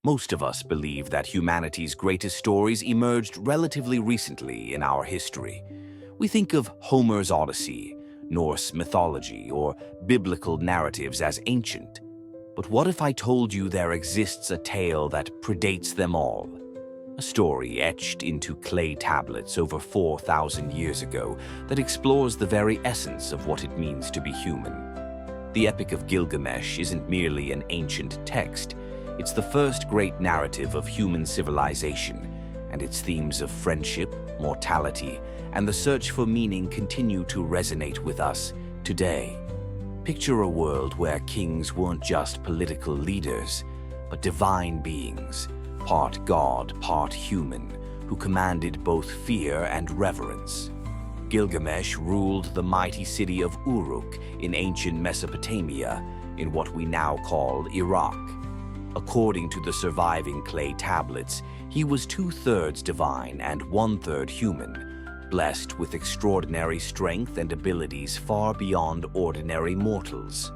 Most of us believe that humanity's greatest stories emerged relatively recently in our history. We think of Homer's Odyssey, Norse mythology, or biblical narratives as ancient. But what if I told you there exists a tale that predates them all? A story etched into clay tablets over 4,000 years ago that explores the very essence of what it means to be human. The Epic of Gilgamesh isn't merely an ancient text. It's the first great narrative of human civilization, and its themes of friendship, mortality, and the search for meaning continue to resonate with us today. Picture a world where kings weren't just political leaders, but divine beings, part god, part human, who commanded both fear and reverence. Gilgamesh ruled the mighty city of Uruk in ancient Mesopotamia, in what we now call Iraq. According to the surviving clay tablets, he was 2/3 divine and 1/3 human, blessed with extraordinary strength and abilities far beyond ordinary mortals.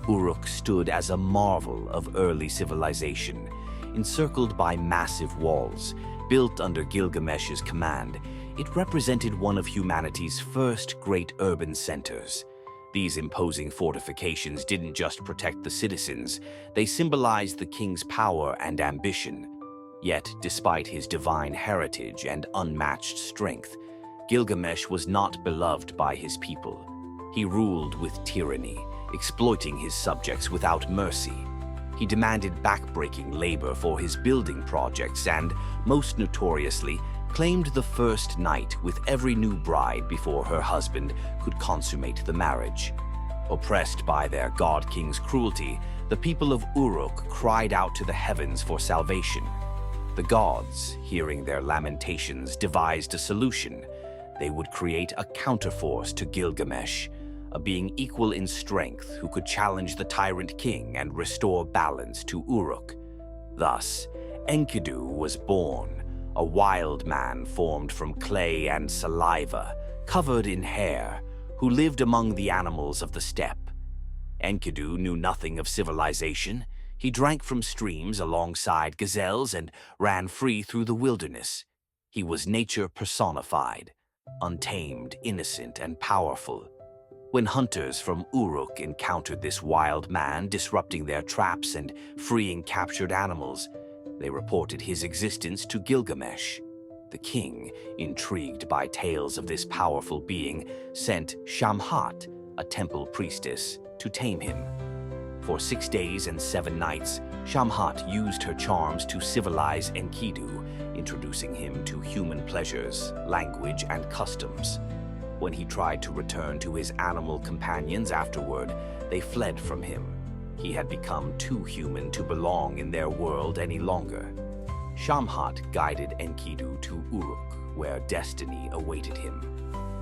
Uruk stood as a marvel of early civilization, encircled by massive walls. Built under Gilgamesh's command, it represented one of humanity's first great urban centers. These imposing fortifications didn't just protect the citizens, they symbolized the king's power and ambition. Yet, despite his divine heritage and unmatched strength, Gilgamesh was not beloved by his people. He ruled with tyranny, exploiting his subjects without mercy. He demanded backbreaking labor for his building projects and, most notoriously, claimed the first night with every new bride before her husband could consummate the marriage. Oppressed by their god-king's cruelty, the people of Uruk cried out to the heavens for salvation. The gods, hearing their lamentations, devised a solution. They would create a counterforce to Gilgamesh, a being equal in strength who could challenge the tyrant king and restore balance to Uruk. Thus, Enkidu was born, a wild man formed from clay and saliva, covered in hair, who lived among the animals of the steppe. Enkidu knew nothing of civilization. He drank from streams alongside gazelles and ran free through the wilderness. He was nature personified, untamed, innocent, and powerful. When hunters from Uruk encountered this wild man disrupting their traps and freeing captured animals, they reported his existence to Gilgamesh. The king, intrigued by tales of this powerful being, sent Shamhat, a temple priestess, to tame him. For 6 days and 7 nights, Shamhat used her charms to civilize Enkidu, introducing him to human pleasures, language, and customs. When he tried to return to his animal companions afterward, they fled from him. He had become too human to belong in their world any longer. Shamhat guided Enkidu to Uruk, where destiny awaited him.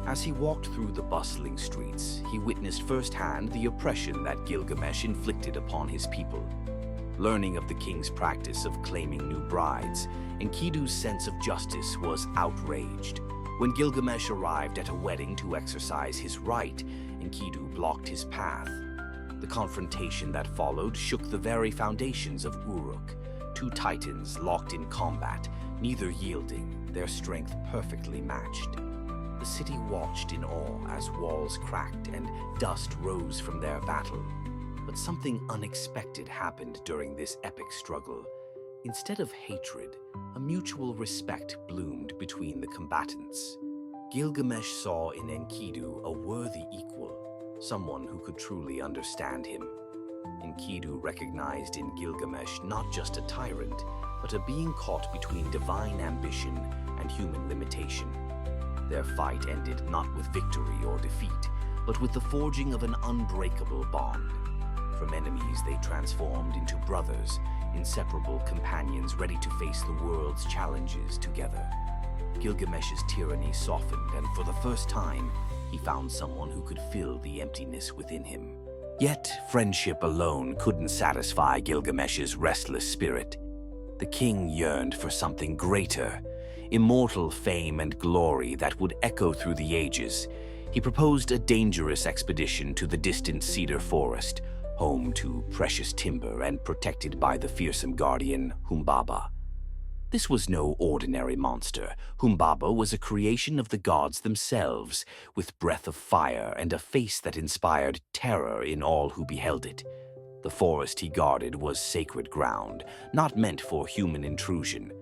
As he walked through the bustling streets, he witnessed firsthand the oppression that Gilgamesh inflicted upon his people. Learning of the king's practice of claiming new brides, Enkidu's sense of justice was outraged. When Gilgamesh arrived at a wedding to exercise his right, Enkidu blocked his path. The confrontation that followed shook the very foundations of Uruk. 2 titans locked in combat, neither yielding, their strength perfectly matched. The city watched in awe as walls cracked and dust rose from their battle. But something unexpected happened during this epic struggle. Instead of hatred, a mutual respect bloomed between the combatants. Gilgamesh saw in Enkidu a worthy equal, someone who could truly understand him. Enkidu recognized in Gilgamesh not just a tyrant, but a being caught between divine ambition and human limitation. Their fight ended not with victory or defeat, but with the forging of an unbreakable bond. From enemies, they transformed into brothers, inseparable companions ready to face the world's challenges together. Gilgamesh's tyranny softened, and for the first time, he found someone who could fill the emptiness within him. Yet, friendship alone couldn't satisfy Gilgamesh's restless spirit. The king yearned for something greater, immortal fame and glory that would echo through the ages. He proposed a dangerous expedition to the distant cedar forest, home to precious timber and protected by the fearsome guardian Humbaba. This was no ordinary monster. Humbaba was a creation of the gods themselves, with breath of fire and a face that inspired terror in all who beheld it. The forest he guarded was sacred ground, not meant for human intrusion.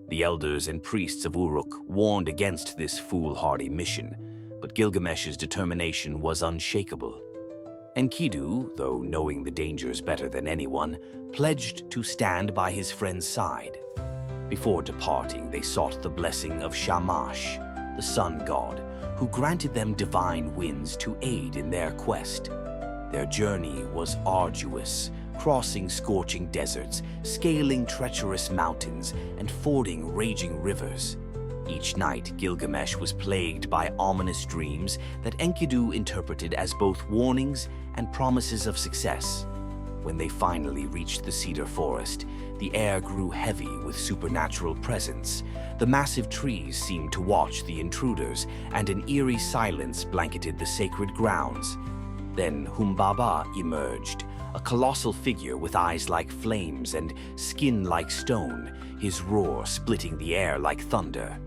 The elders and priests of Uruk warned against this foolhardy mission, but Gilgamesh's determination was unshakable. Enkidu, though knowing the dangers better than anyone, pledged to stand by his friend's side. Before departing, they sought the blessing of Shamash, the sun god, who granted them divine winds to aid in their quest. Their journey was arduous, crossing scorching deserts, scaling treacherous mountains, and fording raging rivers. Each night, Gilgamesh was plagued by ominous dreams that Enkidu interpreted as both warnings and promises of success. When they finally reached the cedar forest, the air grew heavy with supernatural presence. The massive trees seemed to watch the intruders, and an eerie silence blanketed the sacred grounds. Then Humbaba emerged, a colossal figure with eyes like flames and skin like stone, his roar splitting the air like thunder.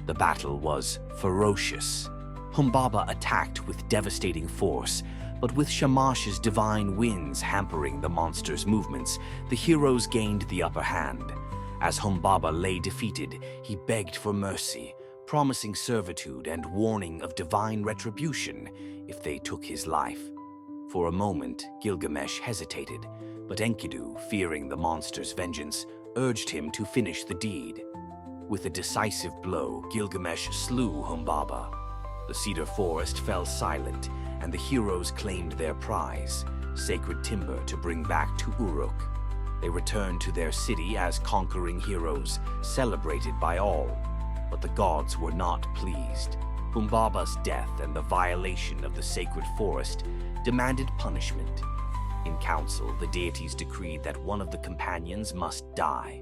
The battle was ferocious. Humbaba attacked with devastating force, but with Shamash's divine winds hampering the monster's movements, the heroes gained the upper hand. As Humbaba lay defeated, he begged for mercy, promising servitude and warning of divine retribution if they took his life. For a moment, Gilgamesh hesitated, but Enkidu, fearing the monster's vengeance, urged him to finish the deed. With a decisive blow, Gilgamesh slew Humbaba. The cedar forest fell silent, and the heroes claimed their prize, sacred timber to bring back to Uruk. They returned to their city as conquering heroes, celebrated by all. But the gods were not pleased. Humbaba's death and the violation of the sacred forest demanded punishment. In council, the deities decreed that one of the companions must die,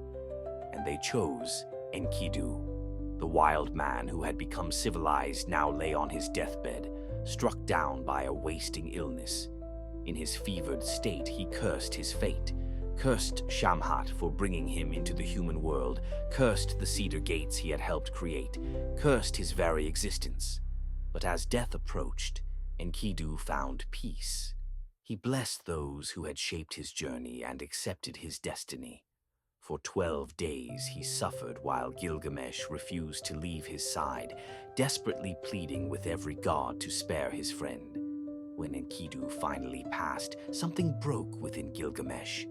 and they chose Enkidu. The wild man who had become civilized now lay on his deathbed, struck down by a wasting illness. In his fevered state, he cursed his fate, cursed Shamhat for bringing him into the human world, cursed the cedar gates he had helped create, cursed his very existence. But as death approached, Enkidu found peace. He blessed those who had shaped his journey and accepted his destiny. For 12 days he suffered while Gilgamesh refused to leave his side, desperately pleading with every god to spare his friend. When Enkidu finally passed, something broke within Gilgamesh.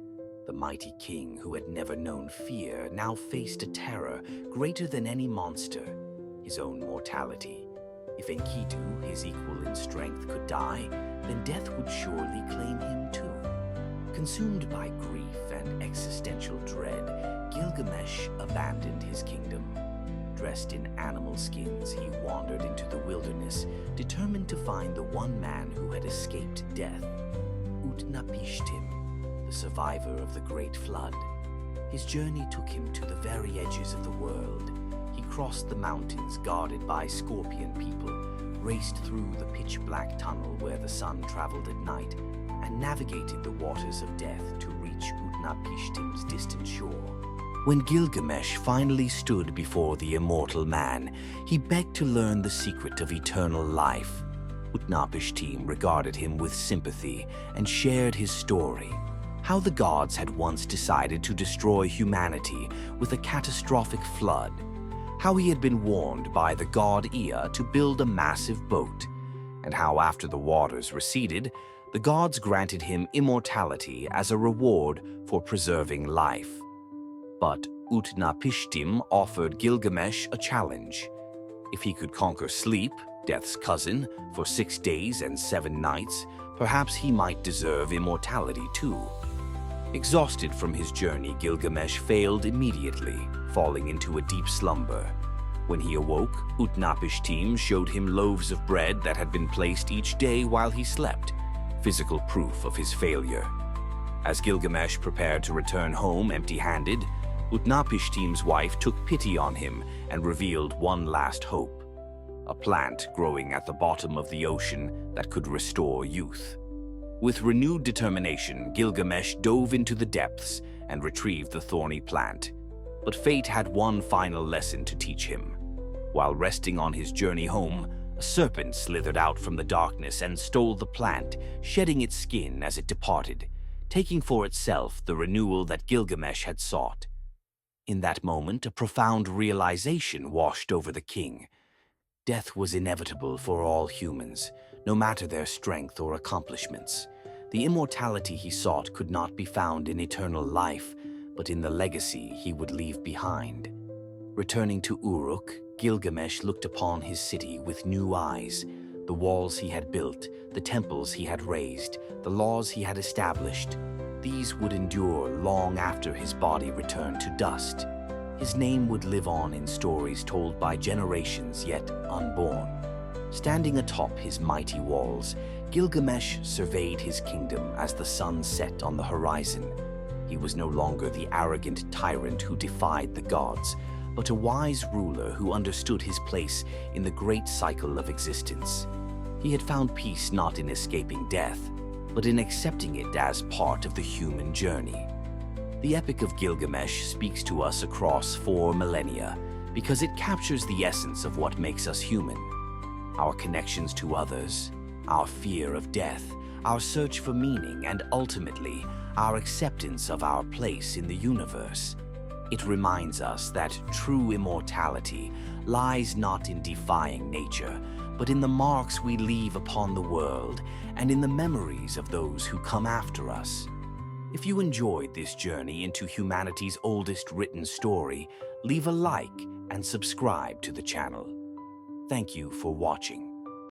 The mighty king who had never known fear now faced a terror greater than any monster, his own mortality. If Enkidu, his equal in strength, could die, then death would surely claim him too. Consumed by grief and existential dread, Gilgamesh abandoned his kingdom. Dressed in animal skins, he wandered into the wilderness, determined to find the one man who had escaped death, Utnapishtim, the survivor of the Great Flood. His journey took him to the very edges of the world. He crossed the mountains guarded by scorpion people, raced through the pitch-black tunnel where the sun traveled at night, and navigated the waters of death to reach Utnapishtim's distant shore. When Gilgamesh finally stood before the immortal man, he begged to learn the secret of eternal life. Utnapishtim regarded him with sympathy and shared his story, how the gods had once decided to destroy humanity with a catastrophic flood, how he had been warned by the god Ea to build a massive boat, and how after the waters receded, the gods granted him immortality as a reward for preserving life. But Utnapishtim offered Gilgamesh a challenge. If he could conquer sleep, death's cousin, for 6 days and 7 nights, perhaps he might deserve immortality too. Exhausted from his journey, Gilgamesh failed immediately, falling into a deep slumber. When he awoke, Utnapishtim showed him loaves of bread that had been placed each day while he slept, physical proof of his failure. As Gilgamesh prepared to return home empty-handed, Utnapishtim's wife took pity on him and revealed one last hope: a plant growing at the bottom of the ocean that could restore youth. With renewed determination, Gilgamesh dove into the depths and retrieved the thorny plant. But fate had one final lesson to teach him. While resting on his journey home, a serpent slithered out from the darkness and stole the plant, shedding its skin as it departed, taking for itself the renewal that Gilgamesh had sought. In that moment, a profound realization washed over the king. Death was inevitable for all humans, no matter their strength or accomplishments. The immortality he sought could not be found in eternal life, but in the legacy he would leave behind. Returning to Uruk, Gilgamesh looked upon his city with new eyes. The walls he had built, the temples he had raised, the laws he had established, these would endure long after his body returned to dust. His name would live on in stories told by generations yet unborn. Standing atop his mighty walls, Gilgamesh surveyed his kingdom as the sun set on the horizon. He was no longer the arrogant tyrant who defied the gods, but a wise ruler who understood his place in the great cycle of existence. He had found peace not in escaping death, but in accepting it as part of the human journey. The Epic of Gilgamesh speaks to us across 4 millennia because it captures the essence of what makes us human. Our connections to others, our fear of death, our search for meaning, and ultimately, our acceptance of our place in the universe. It reminds us that true immortality lies not in defying nature, but in the marks we leave upon the world and in the memories of those who come after us. If you enjoyed this journey into humanity's oldest written story, leave a like and subscribe to the channel. Thank you for watching.